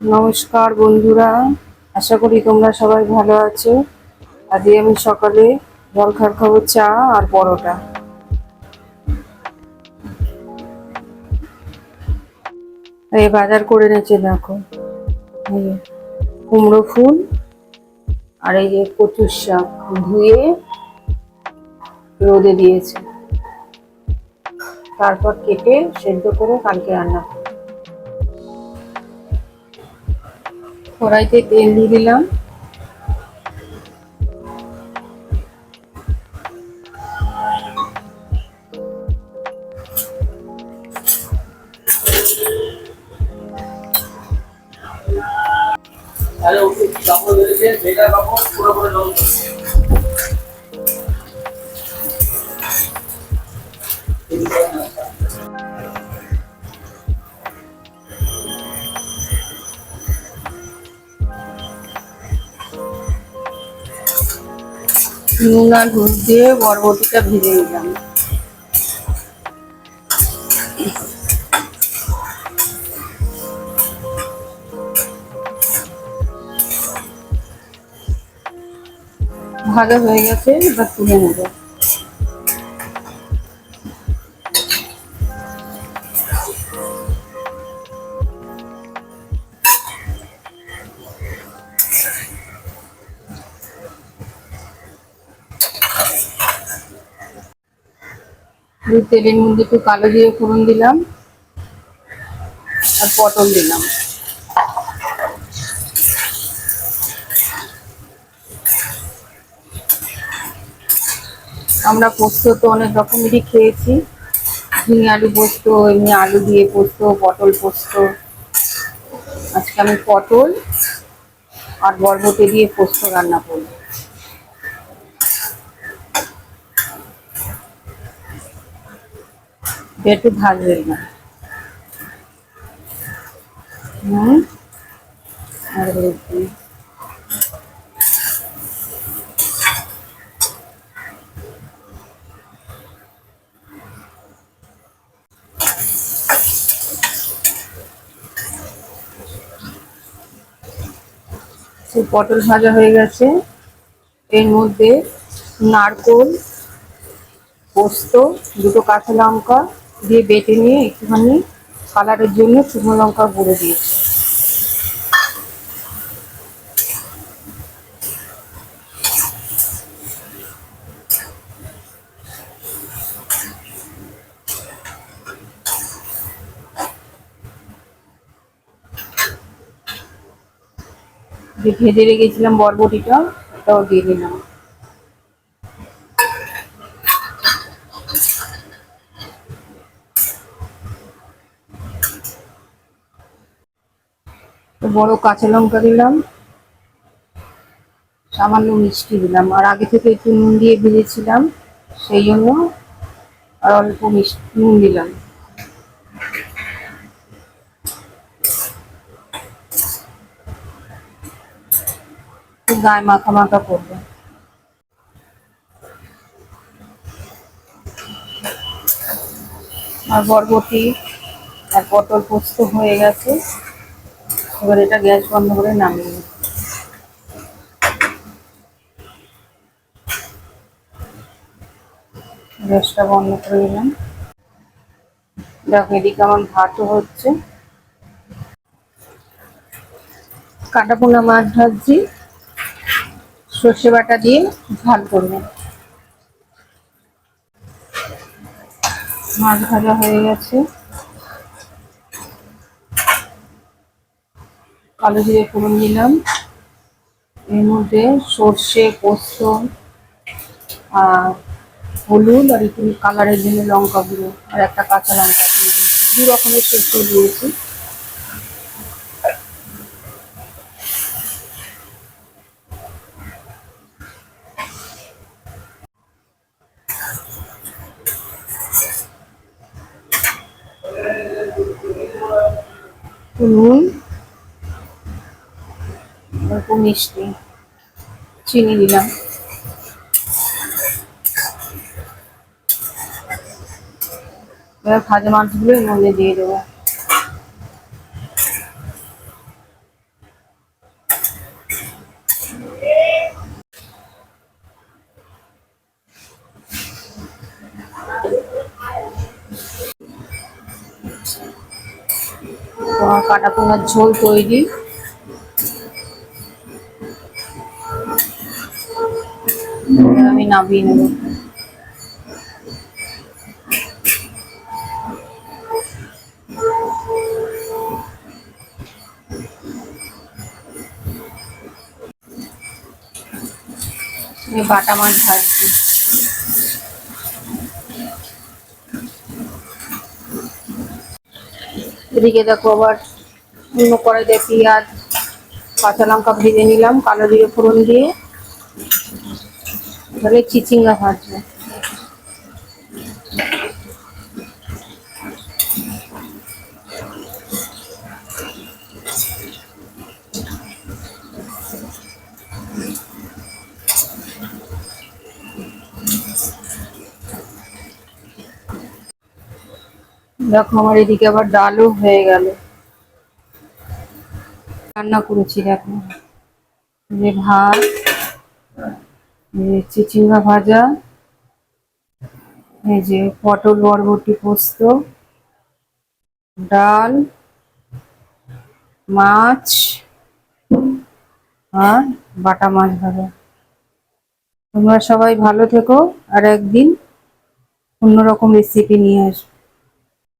নমস্কার বন্ধুরা, আশা করি তোমরা সবাই ভালো আছো। আজকে আমি সকালে জলখাবার খাবো চা আর পরোটা। এই বাজার করে এনেছে দেখো, এই যে কুমড়ো ফুল আর এই যে কচুর শাক ধুয়ে রোদে দিয়েছে, তারপর কেটে সেদ্ধ করে কালকে রান্না করব। কড়াইতে তেল দিয়ে দিলাম, নুন আর হলুদ দিয়ে বরবটিটা ভেজে নিলাম। ভাজা হয়ে গেছে, এবার তুলে নেবো। তেলের মধ্যে একটু কালো জিরে ফোড়ন দিলাম আর পটল দিলাম। আমরা পোস্ত তো অনেক রকমেরই খেয়েছি, ঝিঙে আলু পোস্ত, এমনি আলু দিয়ে পোস্ত, পটল পোস্ত। আজকে আমি পটল আর বরবটি দিয়ে পোস্ত রান্না করব। একটু ভাজবেন না। আর পটল ভাজা হয়ে গেছে, এর মধ্যে নারকোল, পোস্ত, দুটো কাঁচা লঙ্কা দিয়ে বেটে নিয়ে একটুখানি কালারের জন্য শুকনো লঙ্কা গুঁড়ো দিয়েছি। যে ভেজে রেখেছিলাম বরবটিটা, ওটাও দিয়ে দিলাম। বড় কাঁচা লঙ্কা দিলাম, সামান্য মিষ্টি দিলাম, আর আগে থেকে একটু নুন দিয়ে ভেজেছিলাম সেই জন্য আর অল্প মিষ্টি নুন দিলাম। গায়ে মাখা মাখা করবো। আর বরবটি আর পটল পোস্ত হয়ে গেছে, এবার এটা গ্যাস বন্ধ করে নামিয়ে নেব। গ্যাসটা বন্ধ করে দিলাম। দেখো এদিকে আমার ভাতও হচ্ছে। কাটা পোনা মাছ ভাজছি, সর্ষে বাটা দিয়ে ঝাল করবো। মাছ ভাজা হয়ে গেছে, কালো জিরে ফোড়ন দিলাম, এর মধ্যে সর্ষে, পোস্ত আর হলুদ আর একটু কালারের জন্য লঙ্কা গুঁড়ো আর একটা কাঁচা লঙ্কা দিয়ে দিয়েছি, দু রকমের সর্ষে দিয়েছি। নুন, অল্প মিষ্টি, চিনি দিলাম। এবার ভাজা মাছগুলো এর মধ্যে দিয়ে দেবো। কাটা পোনার ঝোল তৈরি। আমি নামিয়ে নেব। বাটা মাছ ভাজছি। এদিকে দেখো আবার অন্য কড়াইতে পেঁয়াজ কাঁচা লঙ্কা ভেজে নিলাম কালো জিরে ফোড়ন দিয়ে। এবারে চিচিঙ্গা ভাজবো। দেখো আমার এদিকে আবার ডালও হয়ে গেল। রান্না করেছি দেখো, যে ভাত, চিচিঙ্গা ভাজা, এই যে পটল বরবটি পোস্ত, ডাল, মাছ আর বাটা মাছ ভাজা। তোমরা সবাই ভালো থেকো, আর একদিন অন্যরকম রেসিপি নিয়ে আসবো।